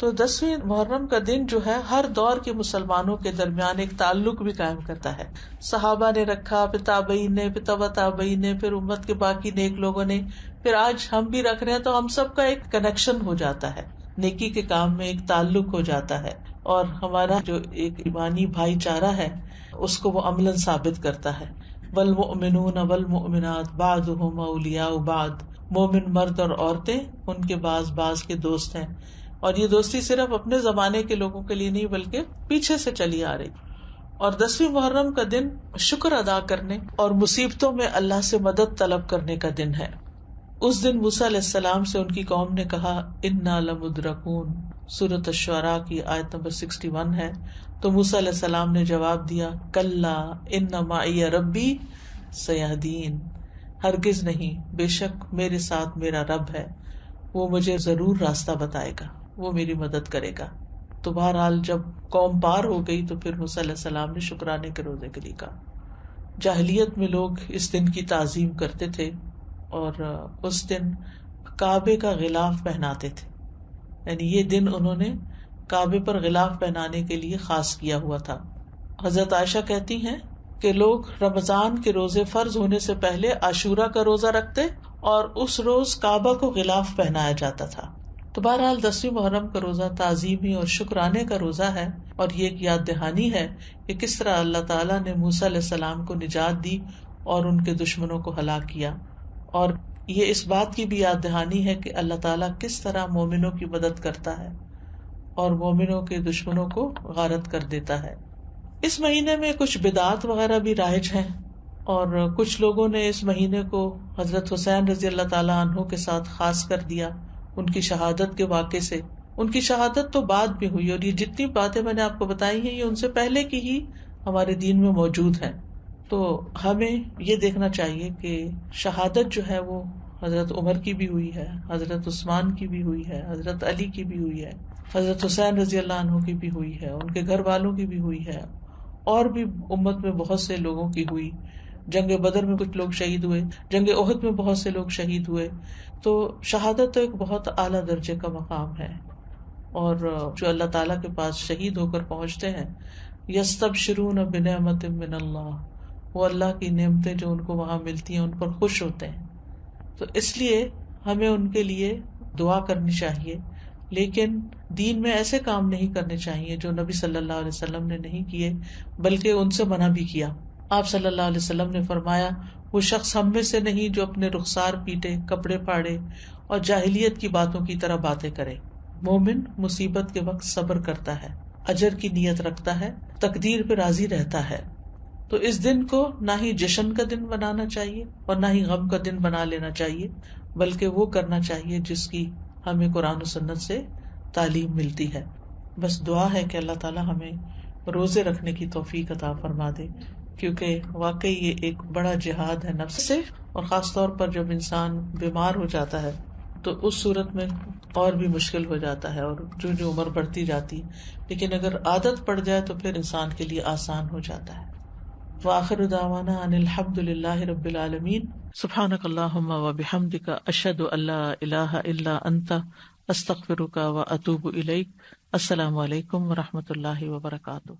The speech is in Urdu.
تو 10ویں محرم کا دن جو ہے ہر دور کے مسلمانوں کے درمیان ایک تعلق بھی قائم کرتا ہے. صحابہ نے رکھا، پھر تابعین نے، پھر تبع تابعین نے، پھر امت کے باقی نیک لوگوں نے، پھر آج ہم بھی رکھ رہے ہیں. تو ہم سب کا ایک کنیکشن ہو جاتا ہے، نیکی کے کام میں ایک تعلق ہو جاتا ہے، اور ہمارا جو ایک ایمانی بھائی چارہ ہے اس کو وہ عملاً ثابت کرتا ہے. والمؤمنون والمؤمنات بعضهم اولیاء بعض، مومن مرد اور عورتیں ان کے بعض کے دوست ہیں. اور یہ دوستی صرف اپنے زمانے کے لوگوں کے لیے نہیں بلکہ پیچھے سے چلی آ رہی. اور 10ویں محرم کا دن شکر ادا کرنے اور مصیبتوں میں اللہ سے مدد طلب کرنے کا دن ہے. اس دن موسیٰ علیہ السلام سے ان کی قوم نے کہا انا لمدرکون، سورۃ الشعراء کی آیت نمبر 61 ہے. تو موسیٰ علیہ السلام نے جواب دیا کلا ان معی ربی سیہدین، ہرگز نہیں، بے شک میرے ساتھ میرا رب ہے، وہ مجھے ضرور راستہ بتائے گا، وہ میری مدد کرے گا. تو بہرحال جب قوم پار ہو گئی تو پھر موسیٰ علیہ السلام نے شکرانے کے روزے کے لیے کہا. جاہلیت میں لوگ اس دن کی تعظیم کرتے تھے اور اس دن کعبے کا غلاف پہناتے تھے، یعنی یہ دن انہوں نے کعبے پر غلاف پہنانے کے لیے خاص کیا ہوا تھا. حضرت عائشہ کہتی ہیں کہ لوگ رمضان کے روزے فرض ہونے سے پہلے عاشورہ کا روزہ رکھتے اور اس روز کعبہ کو غلاف پہنایا جاتا تھا. تو بہرحال 10ویں محرم کا روزہ تعظیمی اور شکرانے کا روزہ ہے، اور یہ ایک یاد دہانی ہے کہ کس طرح اللہ تعالیٰ نے موسیٰ علیہ السلام کو نجات دی اور ان کے دشمنوں کو ہلاک کیا. اور یہ اس بات کی بھی یاد دہانی ہے کہ اللہ تعالیٰ کس طرح مومنوں کی مدد کرتا ہے اور مومنوں کے دشمنوں کو غارت کر دیتا ہے. اس مہینے میں کچھ بدعات وغیرہ بھی رائج ہیں، اور کچھ لوگوں نے اس مہینے کو حضرت حسین رضی اللہ تعالیٰ عنہ کے ساتھ خاص کر دیا ان کی شہادت کے واقعے سے. ان کی شہادت تو بعد میں ہوئی، اور یہ جتنی باتیں میں نے آپ کو بتائی ہیں یہ ان سے پہلے کی ہی ہمارے دین میں موجود ہیں. تو ہمیں یہ دیکھنا چاہیے کہ شہادت جو ہے وہ حضرت عمر کی بھی ہوئی ہے، حضرت عثمان کی بھی ہوئی ہے، حضرت علی کی بھی ہوئی ہے، حضرت حسین رضی اللہ عنہ کی بھی ہوئی ہے، ان کے گھر والوں کی بھی ہوئی ہے، اور بھی امت میں بہت سے لوگوں کی ہوئی. جنگ بدر میں کچھ لوگ شہید ہوئے، جنگ احد میں بہت سے لوگ شہید ہوئے. تو شہادت تو ایک بہت اعلیٰ درجے کا مقام ہے، اور جو اللہ تعالیٰ کے پاس شہید ہو کر پہنچتے ہیں یستبشرون بنعمت من اللہ، وہ اللہ کی نعمتیں جو ان کو وہاں ملتی ہیں ان پر خوش ہوتے ہیں. تو اس لیے ہمیں ان کے لیے دعا کرنی چاہیے، لیکن دین میں ایسے کام نہیں کرنے چاہیے جو نبی صلی اللہ علیہ وسلم نے نہیں کیے، بلکہ ان سے منع بھی کیا. آپ صلی اللہ علیہ وسلم نے فرمایا وہ شخص ہم میں سے نہیں جو اپنے رخسار پیٹے، کپڑے پھاڑے اور جاہلیت کی باتوں کی طرح باتیں کرے. مومن مصیبت کے وقت صبر کرتا ہے، اجر کی نیت رکھتا ہے، تقدیر پہ راضی رہتا ہے. تو اس دن کو نہ ہی جشن کا دن بنانا چاہیے اور نہ ہی غم کا دن بنا لینا چاہیے، بلکہ وہ کرنا چاہیے جس کی ہمیں قرآن و سنت سے تعلیم ملتی ہے. بس دعا ہے کہ اللہ تعالی ہمیں روزے رکھنے کی توفیق عطا فرما دے، کیونکہ واقعی یہ ایک بڑا جہاد ہے نفس سے، اور خاص طور پر جب انسان بیمار ہو جاتا ہے تو اس صورت میں اور بھی مشکل ہو جاتا ہے، اور جو عمر بڑھتی جاتی ہے. لیکن اگر عادت پڑ جائے تو پھر انسان کے لیے آسان ہو جاتا ہے. وآخر دعوانا ان الحمد للہ رب العالمین. سبحانک اللہم وبحمدک، اشہد ان لا الہ الا انت، استغفرک واتوب الیک. السلام علیکم ورحمۃ اللہ وبرکاتہ.